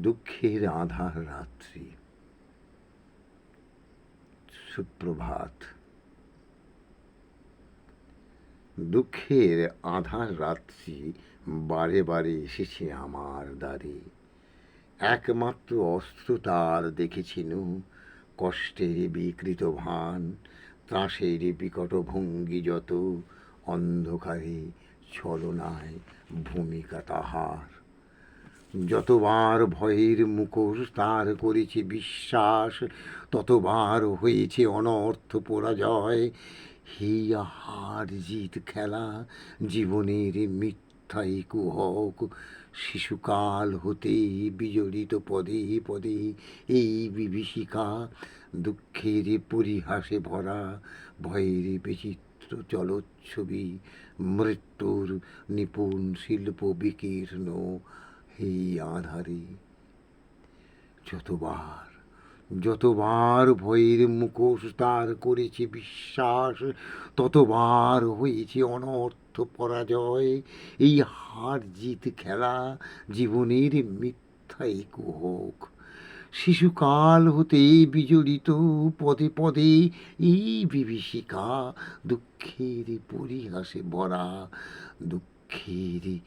দুঃখের আঁধার রাত্রি। সুপ্রভাত। দুঃখের আঁধার রাত্রি বারে বারে এসেছে আমার দ্বারে। একমাত্র অস্ত্র তার দেখেছিনু কষ্টের বিকৃত ভান, ত্রাসের বিকট ভঙ্গি যত, অন্ধকারে ছলনায় ভূমিকা তাহার। যতবার ভয়ের মুখোশ তার করেছে বিশ্বাস, ততবার হয়েছে অনর্থ পরাজয়। এই হার জিত খেলা জীবনের মিথ্যাই কুহক, শিশুকাল হতে বিজড়িত পদে পদে এই বিভীষিকা। দুঃখের পরিহাসে ভরা ভয়ের বিচিত্র জলচ্ছবি, মৃত্যুর নিপুণ শিল্প বিকীর্ণ এই আধারে। যতবার যতবার ভয়ের মুখোশ তার করেছে বিশ্বাস, ততবার হয়েছে অনর্থ পরাজয়। এই হার জিত খেলা জীবনের মিথ্যাই কুহক, শিশুকাল হতে বিজড়িত পদে পদে এই বিভীষিকা। দুঃখের পরিহাসে ভরা, দুঃখের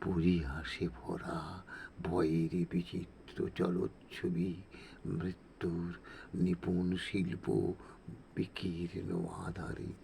পরিহাসে ভরা ভয়ের বিচিত্র জলচ্ছবি, মৃত্যুর নিপুণ শিল্প বিকীর্ণ আধারে।